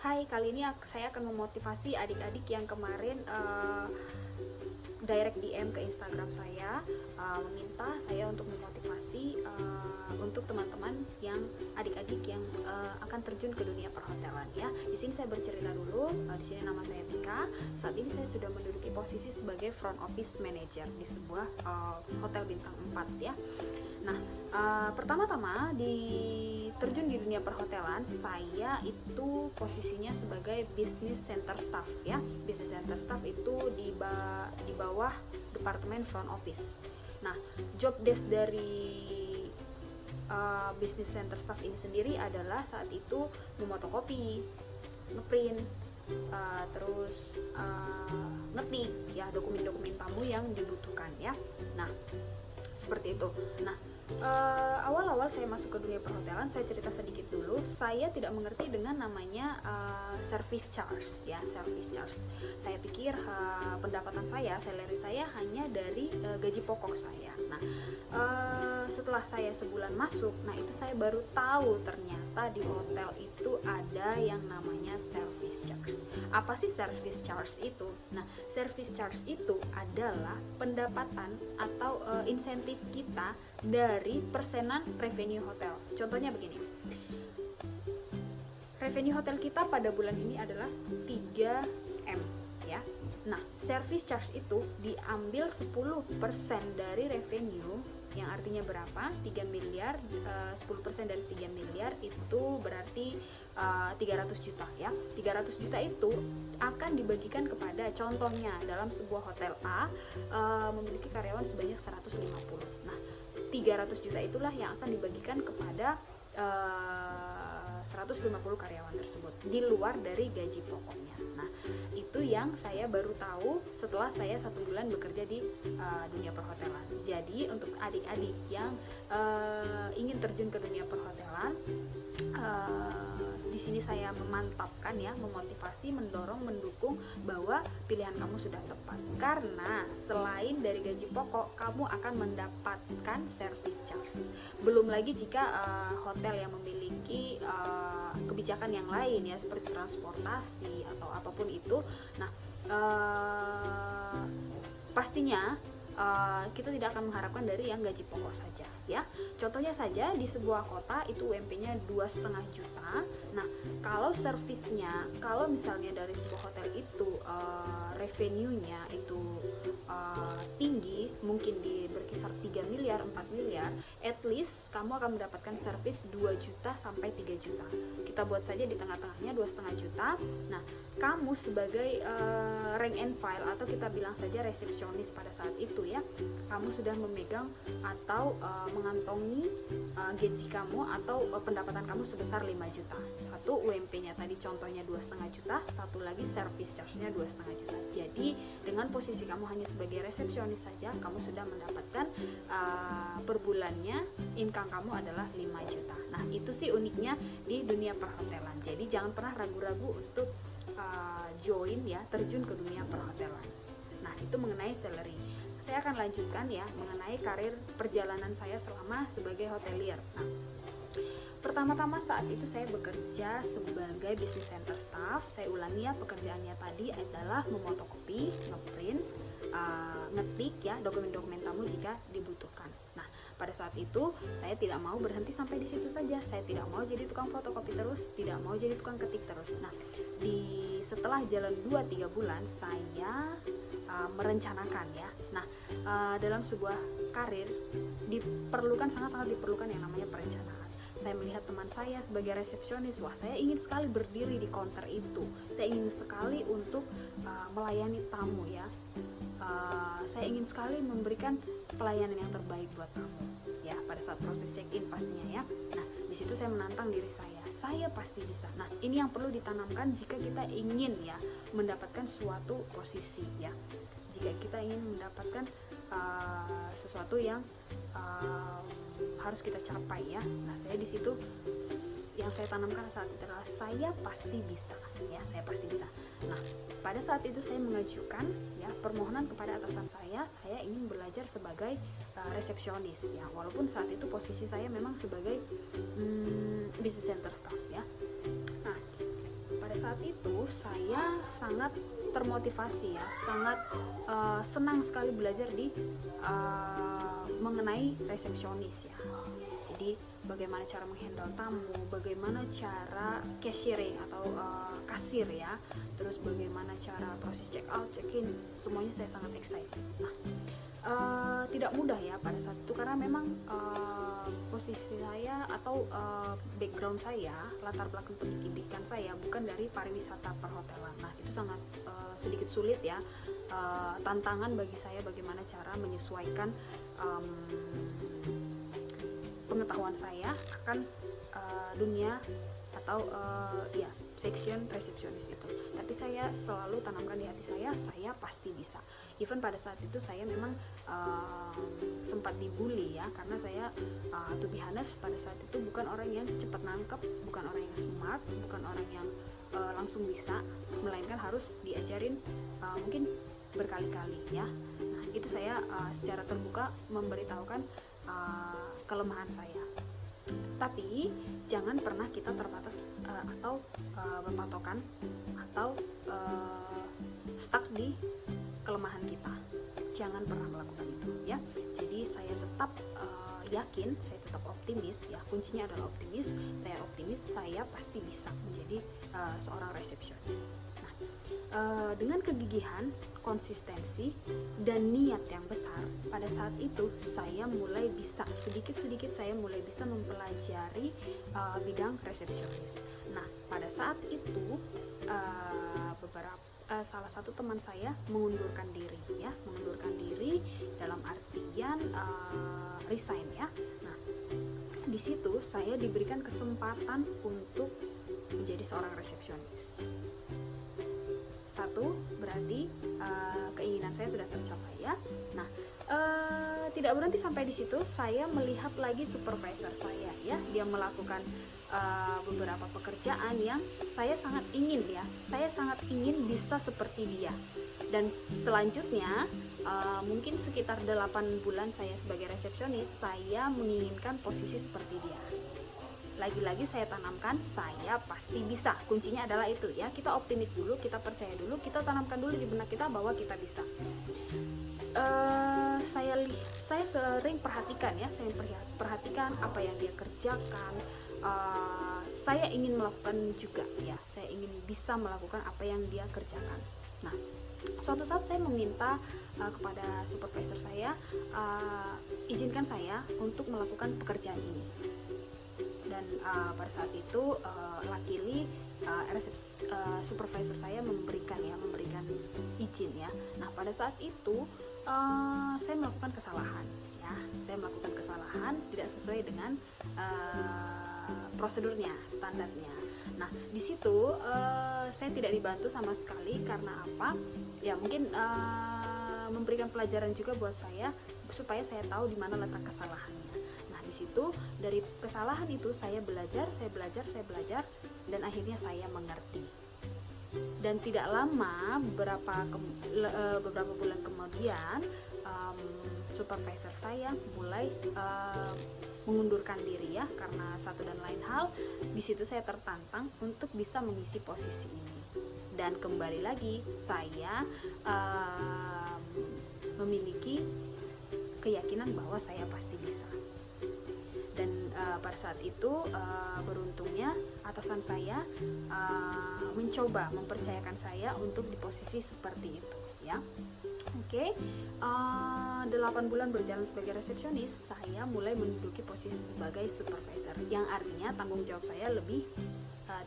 Hai, kali ini saya akan memotivasi adik-adik yang kemarin direct DM ke Instagram saya, meminta saya untuk memotivasi untuk teman-teman yang adik-adik yang akan terjun ke dunia perhotelan ya. Di sini saya bercerita dulu. Di sini nama saya Tika. Saat ini saya sudah menduduki posisi sebagai front office manager di sebuah hotel bintang 4 ya. Nah, pertama-tama terjun di dunia perhotelan, saya itu posisinya sebagai business center staff ya. Business center staff itu di bawah departemen front office. Nah, job desk dari business center staff ini sendiri adalah saat itu memotokopi, ngeprint, terus ngetik ya dokumen-dokumen tamu yang dibutuhkan ya. Nah, seperti itu. Nah, awal-awal saya masuk ke dunia perhotelan, saya cerita sedikit dulu. Saya tidak mengerti dengan namanya service charge ya, service charge. Saya pikir pendapatan saya, salary saya hanya dari gaji pokok saya. Nah, setelah saya sebulan masuk, nah itu saya baru tahu ternyata di hotel itu ada yang namanya service charge. Apa sih service charge itu? Nah, service charge itu adalah pendapatan atau insentif kita dari persenan revenue hotel. Contohnya begini, revenue hotel kita pada bulan ini adalah 3M ya. Nah, service charge itu diambil 10% dari revenue, yang artinya berapa? 3 miliar, 10% dari 3 miliar itu berarti 300 juta ya. 300 juta itu akan dibagikan kepada, contohnya dalam sebuah hotel A memiliki karyawan sebanyak 150. Nah, 300 juta itulah yang akan dibagikan kepada 150 karyawan tersebut di luar dari gaji pokoknya. Nah, itu yang saya baru tahu setelah saya 1 bulan bekerja di dunia perhotelan. Jadi untuk adik-adik yang ingin terjun ke dunia perhotelan, di sini saya memantapkan ya, memotivasi, mendorong, mendukung bahwa pilihan kamu sudah tepat. Karena selain dari gaji pokok, kamu akan mendapatkan service charge. Belum lagi jika hotel yang memiliki kebijakan yang lain ya, seperti transportasi atau apapun itu. Nah, pastinya kita tidak akan mengharapkan dari yang gaji pokok saja ya. Contohnya saja di sebuah kota itu UMP-nya 2,5 juta. Nah, kalau servisnya, kalau misalnya dari sebuah hotel itu revenue-nya itu tinggi, mungkin berkisar 3 miliar, 4 miliar, at least kamu akan mendapatkan servis 2 juta sampai 3 juta. Kita buat saja di tengah-tengahnya 2,5 juta. Nah, kamu sebagai rank and file atau kita bilang saja resepsionis pada saat itu ya, kamu sudah memegang atau mengantongi gaji kamu atau pendapatan kamu sebesar 5 juta. Satu UMP-nya tadi contohnya 2,5 juta, satu lagi service charge-nya 2,5 juta. Jadi dengan posisi kamu hanya sebagai resepsionis saja, kamu sudah mendapatkan per bulannya income kamu adalah 5 juta. Nah, itu sih uniknya di dunia perhotelan. Jadi jangan pernah ragu-ragu untuk join ya, terjun ke dunia perhotelan. Nah, itu mengenai salary. Saya akan lanjutkan ya mengenai karir perjalanan saya selama sebagai hotelier. Nah, pertama-tama saat itu saya bekerja sebagai business center staff. Saya ulangi ya, pekerjaannya tadi adalah memotokopi, ngeprint, ngetik ya dokumen-dokumen tamu jika dibutuhkan. Nah, pada saat itu saya tidak mau berhenti sampai di situ saja. Saya tidak mau jadi tukang fotokopi terus, tidak mau jadi tukang ketik terus. Nah, setelah jalan 2-3 bulan saya merencanakan ya. Nah, dalam sebuah karir sangat-sangat diperlukan yang namanya perencanaan. Saya melihat teman saya sebagai resepsionis, wah saya ingin sekali berdiri di counter itu. Saya ingin sekali untuk melayani tamu ya. Saya ingin sekali memberikan pelayanan yang terbaik buat tamu ya pada saat proses check-in pastinya ya. Nah, di situ saya menantang diri saya pasti bisa. Nah, ini yang perlu ditanamkan jika kita ingin ya mendapatkan suatu posisi ya. Jika kita ingin mendapatkan sesuatu yang harus kita capai ya. Nah, saya di situ yang saya tanamkan saat itu adalah saya pasti bisa ya, saya pasti bisa. Nah, pada saat itu saya mengajukan ya permohonan kepada atasan saya ingin belajar sebagai resepsionis ya, walaupun saat itu posisi saya memang sebagai business center staff ya. Nah, pada saat saat itu saya sangat termotivasi ya, sangat senang sekali belajar di mengenai resepsionis ya. Jadi bagaimana cara menghandle tamu, bagaimana cara cashiering atau kasir ya, terus bagaimana cara proses check out, check in, semuanya saya sangat excited. Nah, tidak mudah ya pada saat itu karena memang posisi saya atau background saya, latar belakang pendidikan saya bukan dari pariwisata perhotelan. Nah, itu sangat sedikit sulit ya, tantangan bagi saya bagaimana cara menyesuaikan pengetahuan saya akan dunia atau ya section resepsionis itu. Tapi saya selalu tanamkan di hati saya pasti bisa. Even pada saat itu saya memang sempat dibully ya, karena saya to be honest pada saat itu bukan orang yang cepat nangkep, bukan orang yang smart, bukan orang yang langsung bisa, melainkan harus diajarin mungkin berkali-kali ya. Nah, itu saya secara terbuka memberitahukan kelemahan saya. Tapi jangan pernah kita terbatas atau berpatokan atau stuck di kelemahan kita. Jangan pernah melakukan itu ya. Jadi saya tetap yakin, saya tetap optimis ya. Kuncinya adalah optimis. Saya optimis saya pasti bisa menjadi seorang resepsionis. Dengan kegigihan, konsistensi, dan niat yang besar, pada saat itu saya mulai bisa, sedikit-sedikit saya mulai bisa mempelajari bidang resepsionis. Nah, pada saat itu salah satu teman saya mengundurkan diri ya, mengundurkan diri dalam artian resign ya. Nah, di situ saya diberikan kesempatan untuk menjadi seorang resepsionis. Satu, berarti keinginan saya sudah tercapai ya. Nah, tidak berhenti sampai di situ, saya melihat lagi supervisor saya ya, dia melakukan beberapa pekerjaan yang saya sangat ingin ya, saya sangat ingin bisa seperti dia. Dan selanjutnya mungkin sekitar 8 bulan saya sebagai resepsionis, saya menginginkan posisi seperti dia. Lagi-lagi saya tanamkan saya pasti bisa. Kuncinya adalah itu ya, kita optimis dulu, kita percaya dulu, kita tanamkan dulu di benak kita bahwa kita bisa. Saya sering perhatikan ya, saya perhatikan apa yang dia kerjakan. Saya ingin melakukan juga ya, saya ingin bisa melakukan apa yang dia kerjakan. Nah, suatu saat saya meminta kepada supervisor saya, izinkan saya untuk melakukan pekerjaan ini. Dan pada saat itu luckily supervisor saya memberikan izin ya. Nah, pada saat itu saya melakukan kesalahan ya, saya melakukan kesalahan tidak sesuai dengan prosedurnya, standarnya. Nah, di situ saya tidak dibantu sama sekali karena apa? Ya mungkin memberikan pelajaran juga buat saya supaya saya tahu di mana letak kesalahannya. Nah, di situ dari kesalahan itu saya belajar dan akhirnya saya mengerti. Dan tidak lama beberapa bulan kemudian supervisor saya mulai mengundurkan diri ya, karena satu dan lain hal. Di situ saya tertantang untuk bisa mengisi posisi ini. Dan kembali lagi saya memiliki keyakinan bahwa saya pasti bisa. Dan pada saat itu beruntungnya atasan saya mencoba mempercayakan saya untuk di posisi seperti itu ya. Oke, 8 bulan berjalan sebagai resepsionis, saya mulai menduduki posisi sebagai supervisor, yang artinya tanggung jawab saya lebih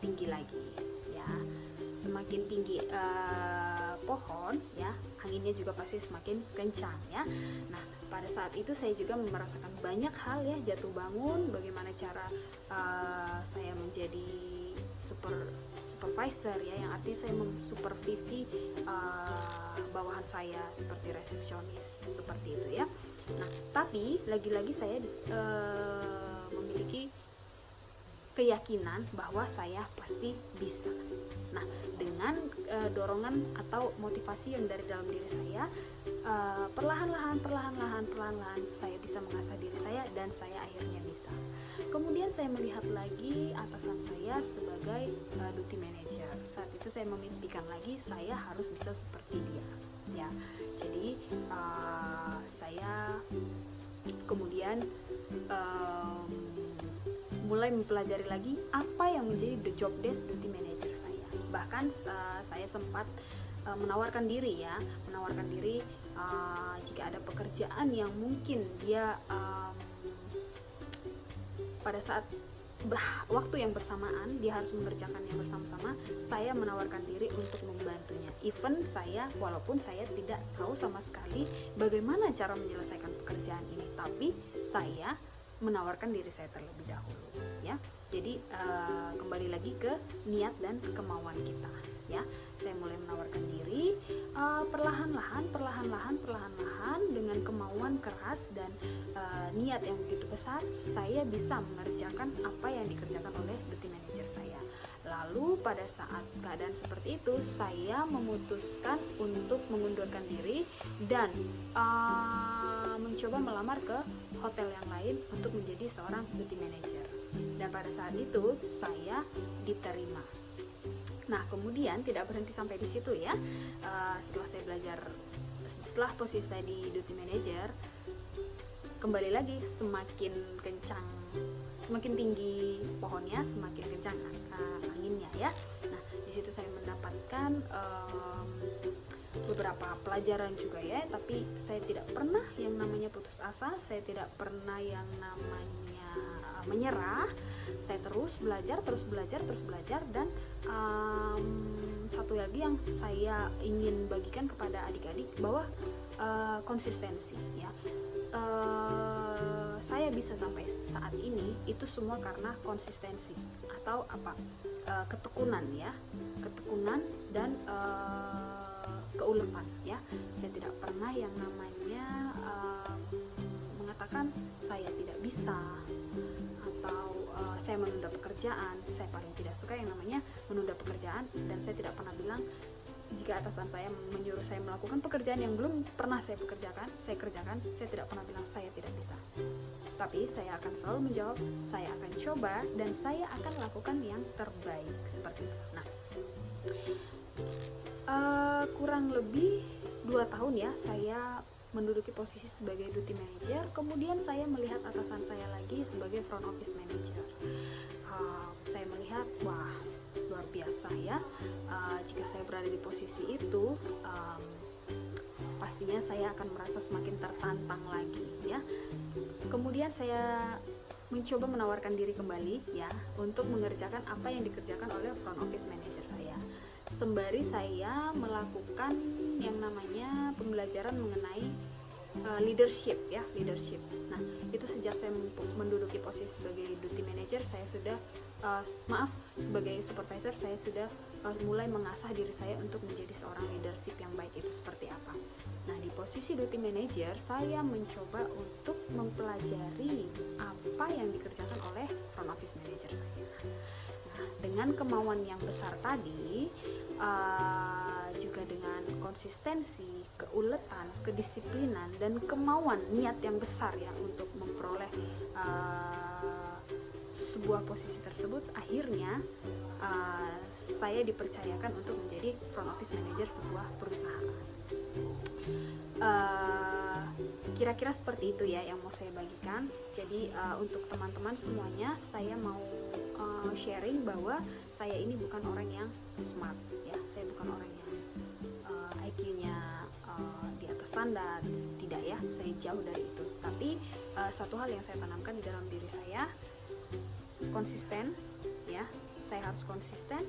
tinggi lagi ya. Semakin tinggi pohon ya, anginnya juga pasti semakin kencang ya. Nah, pada saat itu saya juga merasakan banyak hal ya, jatuh bangun, bagaimana cara saya menjadi supervisor ya, yang artinya saya mensupervisi bawahan saya seperti resepsionis seperti itu ya. Nah, tapi lagi-lagi saya memiliki keyakinan bahwa saya pasti bisa. Nah, dengan dorongan atau motivasi yang dari dalam diri saya, perlahan-lahan saya bisa mengasah diri saya dan saya akhirnya bisa. Kemudian saya melihat lagi atasan saya sebagai duty manager. Saat itu saya memimpikan lagi saya harus bisa seperti dia, ya. Jadi saya kemudian mulai mempelajari lagi apa yang menjadi the job desk duty manager saya. Bahkan saya sempat menawarkan diri jika ada pekerjaan yang mungkin dia pada saat waktu yang bersamaan dia harus mengerjakannya bersama-sama, saya menawarkan diri untuk membantunya. Even walaupun saya tidak tahu sama sekali bagaimana cara menyelesaikan pekerjaan ini, tapi saya menawarkan diri saya terlebih dahulu, ya. Jadi kembali lagi ke niat dan kemauan kita, ya. Saya mulai menawarkan diri perlahan-lahan dengan kemauan keras dan niat yang begitu besar, saya bisa mengerjakan apa yang dikerjakan oleh duty manager saya. Lalu pada saat keadaan seperti itu, saya memutuskan untuk mengundurkan diri dan mencoba melamar ke hotel yang lain untuk menjadi seorang duty manager. Dan pada saat itu saya diterima. Nah, kemudian tidak berhenti sampai di situ, ya. Setelah posisi saya di duty manager, kembali lagi semakin tinggi pohonnya, semakin kencang anginnya, ya. Nah, di situ saya mendapatkan beberapa pelajaran juga, ya. Tapi saya tidak pernah yang namanya putus asa, saya tidak pernah yang namanya menyerah. Saya terus belajar dan satu lagi yang saya ingin bagikan kepada adik-adik bahwa konsistensi, ya. Saya bisa sampai saat ini itu semua karena konsistensi atau ketekunan, ya, ketekunan dan keuletan, ya. Saya tidak pernah yang namanya mengatakan saya tidak bisa atau saya menunda pekerjaan. Saya paling tidak suka yang namanya menunda pekerjaan, dan saya tidak pernah bilang jika atasan saya menyuruh saya melakukan pekerjaan yang belum pernah saya kerjakan, saya tidak pernah bilang saya tidak bisa. Tapi saya akan selalu menjawab, saya akan coba dan saya akan lakukan yang terbaik, seperti itu. Nah, kurang lebih 2 tahun, ya, saya menduduki posisi sebagai duty manager. Kemudian saya melihat atasan saya lagi sebagai front office manager. Saya melihat, wah, luar biasa, ya. Jika saya berada di posisi itu, pastinya saya akan merasa semakin tertantang lagi, ya. Kemudian saya mencoba menawarkan diri kembali, ya, untuk mengerjakan apa yang dikerjakan oleh front office manager saya, sembari saya melakukan yang namanya pembelajaran mengenai leadership. Nah, itu sejak saya menduduki posisi sebagai duty manager, saya sudah sebagai supervisor, saya sudah mulai mengasah diri saya untuk menjadi seorang leadership yang baik itu seperti apa. Nah, di posisi duty manager, saya mencoba untuk mempelajari apa yang dikerjakan oleh front office manager saya. Nah, dengan kemauan yang besar tadi, juga dengan konsistensi, keuletan, kedisiplinan, dan kemauan niat yang besar, ya, untuk memperoleh sebuah posisi tersebut, akhirnya saya dipercayakan untuk menjadi front office manager sebuah perusahaan. Kira-kira seperti itu, ya, yang mau saya bagikan. Jadi untuk teman-teman semuanya, saya mau sharing bahwa saya ini bukan orang yang smart, ya. Saya bukan orang yang IQ-nya di atas standar, tidak, ya. Saya jauh dari itu. Tapi satu hal yang saya tanamkan di dalam diri saya, konsisten, ya. Saya harus konsisten,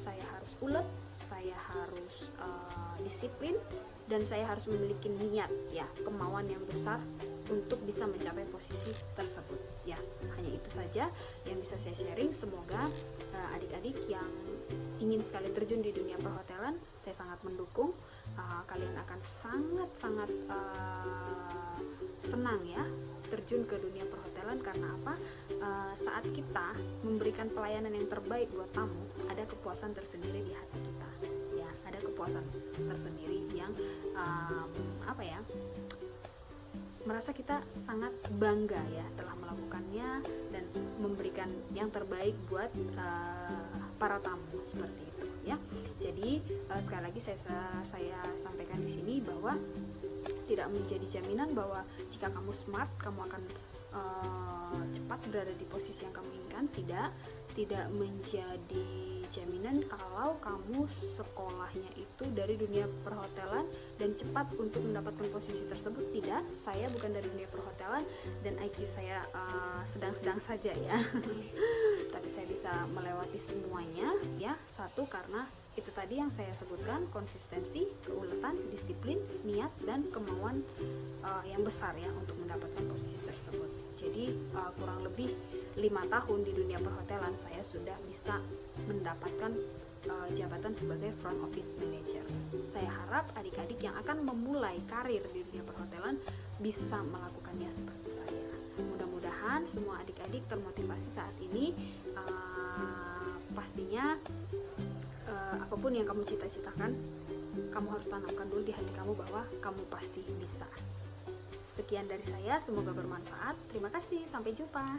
saya harus ulet, saya harus disiplin, dan saya harus memiliki niat, ya, kemauan yang besar untuk bisa mencapai posisi tersebut, ya. Hanya itu saja yang bisa saya sharing. Semoga adik-adik yang ingin sekali terjun di dunia perhotelan, saya sangat mendukung. Kalian akan sangat senang, ya, terjun ke dunia perhotelan. Karena apa? Saat kita memberikan pelayanan yang terbaik buat tamu, ada kepuasan tersendiri di hati kita, ya. Ada kepuasan tersendiri yang merasa kita sangat bangga, ya, telah melakukannya dan memberikan yang terbaik buat para tamu, seperti itu, ya. lagi saya sampaikan di sini bahwa tidak menjadi jaminan bahwa jika kamu smart kamu akan cepat berada di posisi yang kamu inginkan. Tidak menjadi jaminan kalau kamu sekolahnya itu dari dunia perhotelan dan cepat untuk mendapatkan posisi tersebut. Tidak, saya bukan dari dunia perhotelan dan IQ saya sedang-sedang saja ya. Tapi saya bisa melewati semuanya ya. Satu, karena itu tadi yang saya sebutkan, konsistensi, keuletan, disiplin, niat, dan kemauan yang besar ya untuk mendapatkan posisi tersebut. Jadi kurang lebih 5 tahun di dunia perhotelan saya sudah bisa mendapatkan jabatan sebagai front office manager. Saya harap adik-adik yang akan memulai karir di dunia perhotelan bisa melakukannya seperti saya. Mudah-mudahan semua adik-adik termotivasi saat ini. Pastinya apapun yang kamu cita-citakan, kamu harus tanamkan dulu di hati kamu bahwa kamu pasti bisa. Sekian dari saya, semoga bermanfaat. Terima kasih, sampai jumpa.